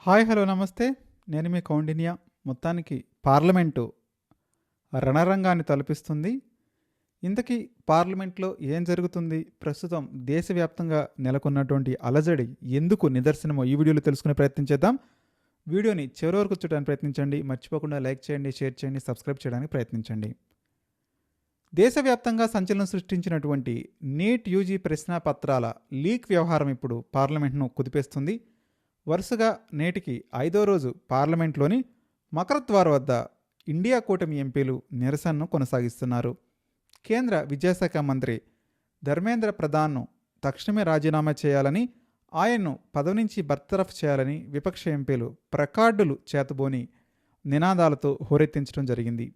Hi hello నమస్తే. నేను మీ కౌండిన్య. మొత్తానికి పార్లమెంటు రణరంగాన్ని తలపిస్తుంది. ఇంతకీ పార్లమెంట్లో ఏం జరుగుతుంది, ప్రస్తుతం దేశవ్యాప్తంగా నెలకొన్నటువంటి అలజడి ఎందుకు నిదర్శనమో ఈ వీడియోలో తెలుసుకునే ప్రయత్నం చేద్దాం. వీడియోని చివరి వరకు చూడడానికి ప్రయత్నించండి. మర్చిపోకుండా లైక్ చేయండి, షేర్ చేయండి, సబ్స్క్రైబ్ చేయడానికి ప్రయత్నించండి. దేశవ్యాప్తంగా సంచలనం సృష్టించినటువంటి నీట్ యూజీ ప్రశ్నాపత్రాల లీక్ వ్యవహారం ఇప్పుడు పార్లమెంట్ను కుదిపేస్తుంది. వరుసగా నేటికి 5వ రోజు పార్లమెంట్లోని మకరద్వార్ వద్ద ఇండియా కూటమి ఎంపీలు నిరసనను కొనసాగిస్తున్నారు. కేంద్ర విద్యాశాఖ మంత్రి ధర్మేంద్ర ప్రధాన్ను తక్షణమే రాజీనామా చేయాలని, ఆయన్ను పదవి నుంచి బర్తరఫ్ చేయాలని విపక్ష ఎంపీలు ప్లకార్డులు చేతబోని నినాదాలతో హోరెత్తించడం జరిగింది.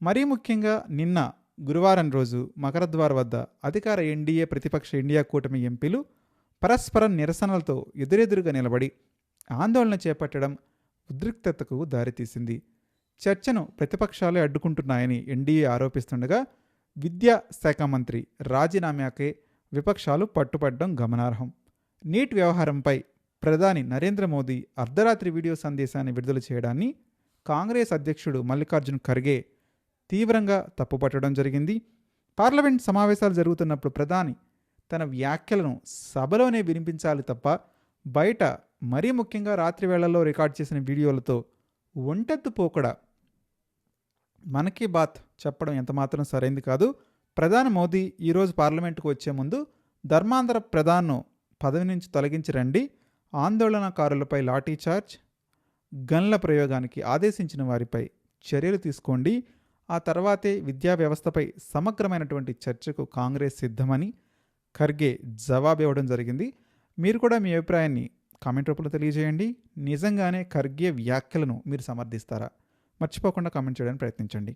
మరీ ముఖ్యంగా నిన్న గురువారం రోజు మకరద్వార్ వద్ద అధికార ఎన్డీఏ, ప్రతిపక్ష ఇండియా కూటమి ఎంపీలు పరస్పరం నిరసనలతో ఎదురెదురుగా నిలబడి ఆందోళన చేపట్టడం ఉద్రిక్తతకు దారితీసింది. చర్చను ప్రతిపక్షాలే అడ్డుకుంటున్నాయని ఎన్డీఏ ఆరోపిస్తుండగా విద్యాశాఖ మంత్రి రాజీనామాకే విపక్షాలు పట్టుపడడం గమనార్హం. నీట్ వ్యవహారంపై ప్రధాని నరేంద్ర మోదీ అర్ధరాత్రి వీడియో సందేశాన్ని విడుదల చేయడాన్ని కాంగ్రెస్ అధ్యక్షుడు మల్లికార్జున్ ఖర్గే తీవ్రంగా తప్పుపట్టడం జరిగింది. పార్లమెంట్ సమావేశాలు జరుగుతున్నప్పుడు ప్రధాని తన వ్యాఖ్యలను సభలోనే వినిపించాలి తప్ప బయట, మరీ ముఖ్యంగా రాత్రి వేళల్లో రికార్డ్ చేసిన వీడియోలతో ఒంటెత్తు పోకడ మన్ కీ బాత్ చెప్పడం ఎంతమాత్రం సరైంది కాదు. ప్రధాని మోదీ ఈరోజు పార్లమెంటుకు వచ్చే ముందు ధర్మాంధ్ర ప్రధాన్ను పదవి నుంచి తొలగించి రండి, ఆందోళనకారులపై లాఠీచార్జ్, గన్ల ప్రయోగానికి ఆదేశించిన వారిపై చర్యలు తీసుకోండి, ఆ తర్వాతే విద్యా వ్యవస్థపై సమగ్రమైనటువంటి చర్చకు కాంగ్రెస్ సిద్ధమని ఖర్గే జవాబు ఇవ్వడం జరిగింది. మీరు కూడా మీ అభిప్రాయాన్ని కామెంట్ రూపంలో తెలియజేయండి. నిజంగానే ఖర్గే వ్యాఖ్యలను మీరు సమర్థిస్తారా? మర్చిపోకుండా కామెంట్ చేయడానికి ప్రయత్నించండి.